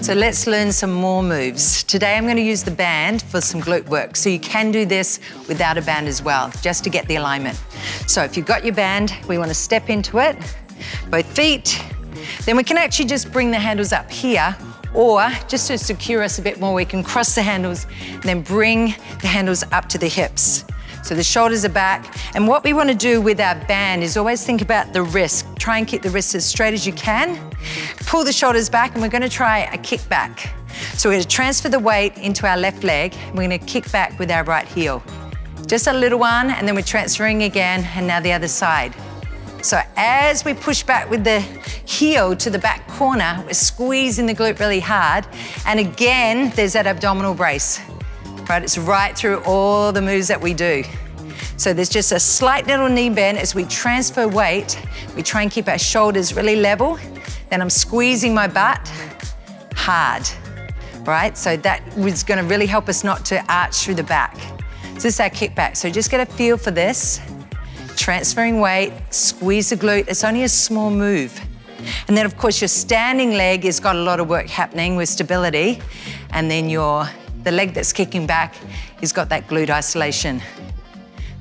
So let's learn some more moves. Today I'm going to use the band for some glute work. So you can do this without a band as well, just to get the alignment. So if you've got your band, we want to step into it, both feet. Then we can actually just bring the handles up here, or just to secure us a bit more, we can cross the handles and then bring the handles up to the hips. So the shoulders are back. And what we want to do with our band is always think about the wrist. Try and keep the wrists as straight as you can. Pull the shoulders back, and we're going to try a kick back. So we're going to transfer the weight into our left leg. We're going to kick back with our right heel. Just a little one, and then we're transferring again, and now the other side. So as we push back with the heel to the back corner, we're squeezing the glute really hard. And again, there's that abdominal brace. Right, it's right through all the moves that we do. So there's just a slight little knee bend as we transfer weight. We try and keep our shoulders really level. Then I'm squeezing my butt hard, right? So that is gonna really help us not to arch through the back. So this is our kick back. So just get a feel for this. Transferring weight, squeeze the glute. It's only a small move. And then of course your standing leg has got a lot of work happening with stability. And then the leg that's kicking back has got that glute isolation.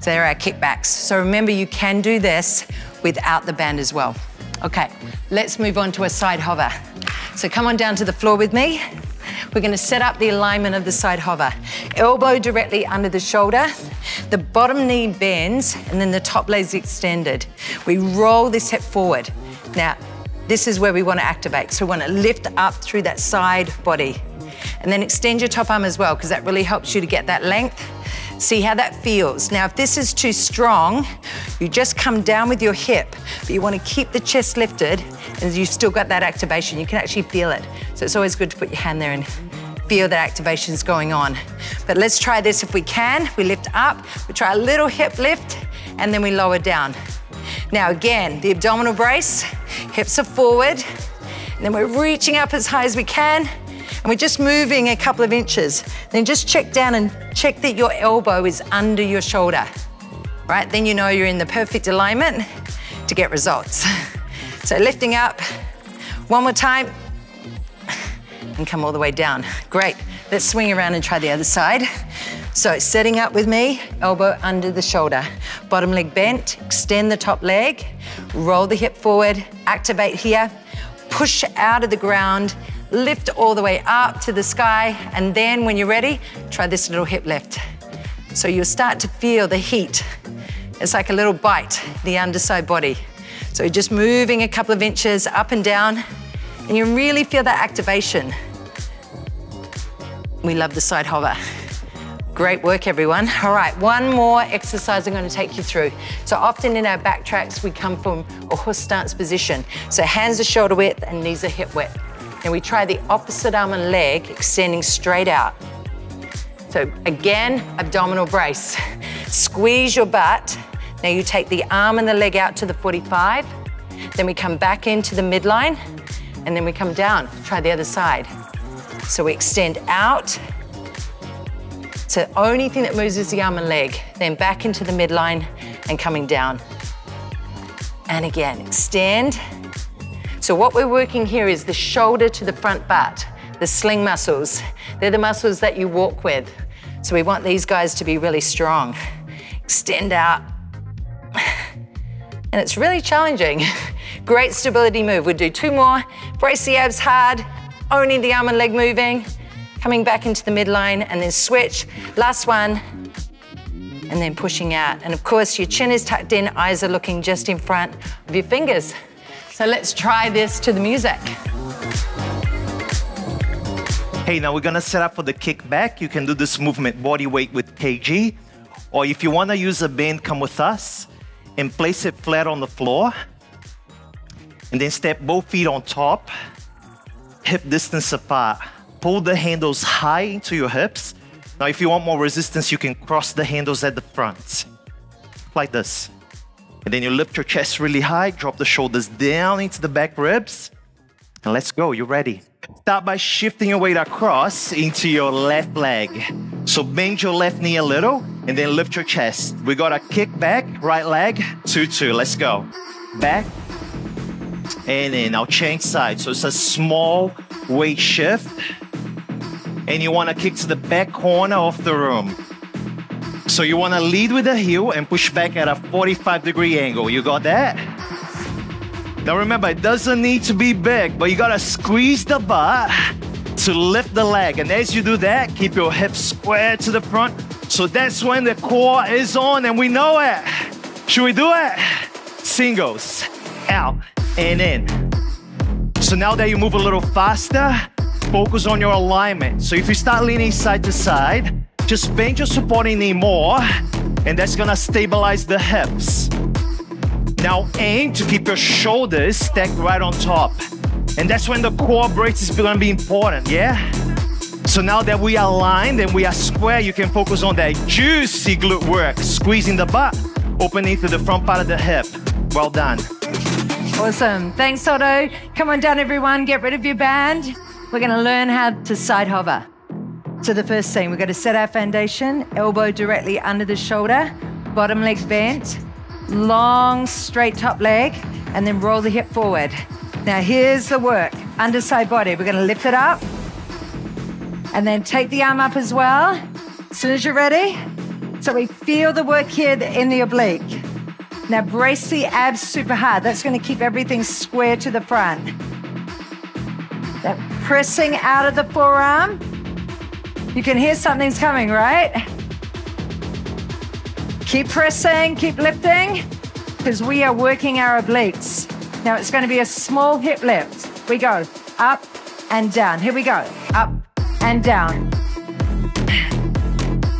So there are our kickbacks. So remember, you can do this without the band as well. Okay, let's move on to a side hover. So come on down to the floor with me. We're gonna set up the alignment of the side hover. Elbow directly under the shoulder, the bottom knee bends, and then the top leg's extended. We roll this hip forward. Now, this is where we wanna activate. So we wanna lift up through that side body. And then extend your top arm as well, because that really helps you to get that length. See how that feels. Now, if this is too strong, you just come down with your hip, but you want to keep the chest lifted, and you've still got that activation. You can actually feel it. So it's always good to put your hand there and feel that activation's going on. But let's try this if we can. We lift up, we try a little hip lift, and then we lower down. Now again, the abdominal brace, hips are forward, and then we're reaching up as high as we can, and we're just moving a couple of inches. Then just check down and check that your elbow is under your shoulder, right? Then you know you're in the perfect alignment to get results. So lifting up, one more time, and come all the way down. Great, let's swing around and try the other side. So setting up with me, elbow under the shoulder, bottom leg bent, extend the top leg, roll the hip forward, activate here, push out of the ground, lift all the way up to the sky, and then when you're ready, try this little hip lift. So you'll start to feel the heat. It's like a little bite, the underside body. So just moving a couple of inches up and down, and you really feel that activation. We love the side hover. Great work, everyone. All right, one more exercise I'm going to take you through. So often in our back tracks, we come from a horse stance position. So hands are shoulder width and knees are hip width. And we try the opposite arm and leg, extending straight out. So again, abdominal brace. Squeeze your butt. Now you take the arm and the leg out to the 45. Then we come back into the midline, and then we come down. Try the other side. So we extend out. So the only thing that moves is the arm and leg. Then back into the midline and coming down. And again, extend. So what we're working here is the shoulder to the front butt, the sling muscles. They're the muscles that you walk with. So we want these guys to be really strong. Extend out. And it's really challenging. Great stability move. We'll do two more. Brace the abs hard, only the arm and leg moving. Coming back into the midline and then switch. Last one. And then pushing out. And of course, your chin is tucked in, eyes are looking just in front of your fingers. So let's try this to the music. Hey, now we're gonna set up for the kick back. You can do this movement body weight with kg, or if you wanna use a band, come with us and place it flat on the floor. And then step both feet on top, hip distance apart. Pull the handles high into your hips. Now, if you want more resistance, you can cross the handles at the front, like this. And then you lift your chest really high, drop the shoulders down into the back ribs, and let's go, you're ready. Start by shifting your weight across into your left leg. So bend your left knee a little, and then lift your chest. We got a kick back, right leg, 2-2, let's go. Back, and then I'll change sides. So it's a small weight shift, and you want to kick to the back corner of the room. So you want to lead with the heel and push back at a 45-degree angle. You got that? Now remember, it doesn't need to be big, but you got to squeeze the butt to lift the leg. And as you do that, keep your hips square to the front. So that's when the core is on, and we know it. Should we do it? Singles, out and in. So now that you move a little faster, focus on your alignment. So if you start leaning side to side, just bend your supporting knee more, and that's gonna stabilize the hips. Now aim to keep your shoulders stacked right on top. And that's when the core brace is gonna be important, yeah? So now that we are aligned and we are square, you can focus on that juicy glute work, squeezing the butt, opening to the front part of the hip. Well done. Awesome. Thanks, Otto. Come on down, everyone. Get rid of your band. We're going to learn how to side hover. So the first thing, we're going to set our foundation, elbow directly under the shoulder, bottom leg bent, long, straight top leg, and then roll the hip forward. Now, here's the work. Underside body. We're going to lift it up, and then take the arm up as well, as soon as you're ready. So we feel the work here in the oblique. Now brace the abs super hard. That's going to keep everything square to the front. Now pressing out of the forearm. You can hear something's coming, right? Keep pressing, keep lifting, because we are working our obliques. Now it's going to be a small hip lift. We go up and down. Here we go. Up and down.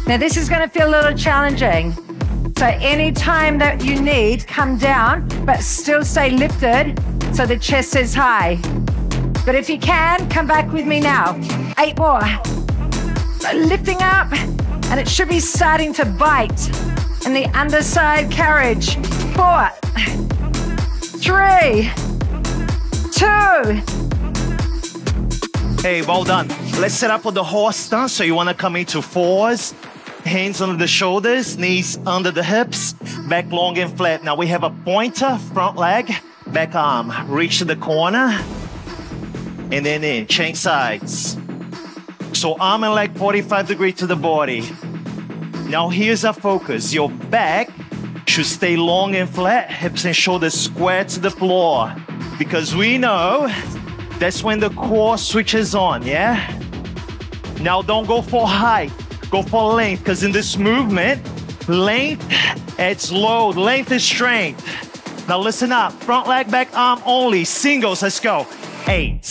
Now this is going to feel a little challenging. So any time that you need, come down, but still stay lifted so the chest is high. But if you can, come back with me now. 8 more. So lifting up, and it should be starting to bite in the underside carriage. 4, 3, 2. Hey, well done. Let's set up for the horse stance. So you want to come into 4s. Hands under the shoulders, knees under the hips, back long and flat. Now we have a pointer, front leg, back arm. Reach to the corner, and then in, change sides. So arm and leg 45-degree to the body. Now here's our focus. Your back should stay long and flat, hips and shoulders square to the floor. Because we know that's when the core switches on, yeah? Now don't go for height. Go for length, because in this movement, length adds load, length is strength. Now listen up, front leg, back arm only, singles, let's go. 8,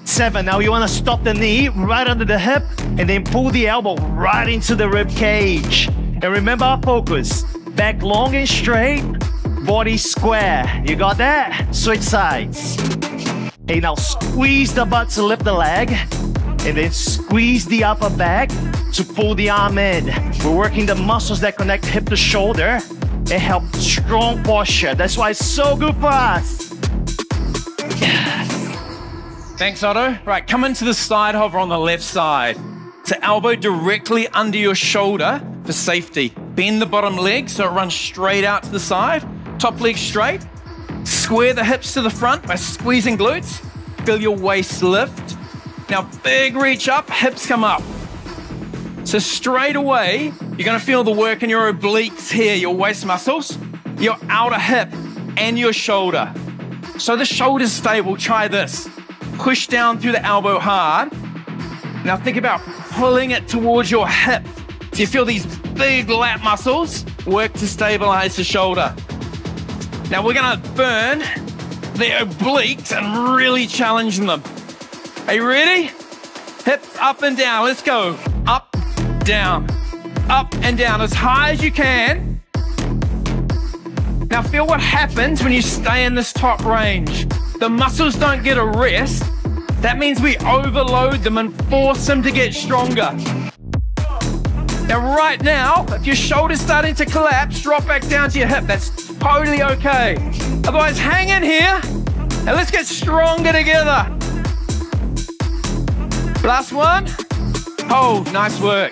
7, now you want to stop the knee right under the hip, and then pull the elbow right into the rib cage. And remember our focus, back long and straight, body square. You got that? Switch sides. Hey, now squeeze the butt to lift the leg, and then squeeze the upper back to pull the arm in. We're working the muscles that connect hip to shoulder and help strong posture. That's why it's so good for us. Thanks, Otto. Right, come into the side hover on the left side. So elbow directly under your shoulder for safety. Bend the bottom leg so it runs straight out to the side. Top leg straight. Square the hips to the front by squeezing glutes. Feel your waist lift. Now, big reach up, hips come up. So straight away, you're gonna feel the work in your obliques here, your waist muscles, your outer hip, and your shoulder. So the shoulder's stable, try this. Push down through the elbow hard. Now think about pulling it towards your hip. So you feel these big lat muscles work to stabilize the shoulder. Now we're gonna burn the obliques and really challenge them. Are you ready? Hips up and down, let's go. Up, down, up and down, as high as you can. Now feel what happens when you stay in this top range. The muscles don't get a rest. That means we overload them and force them to get stronger. Now right now, if your shoulder's starting to collapse, drop back down to your hip. That's totally okay. Otherwise, hang in here and let's get stronger together. Last one. Oh, nice work.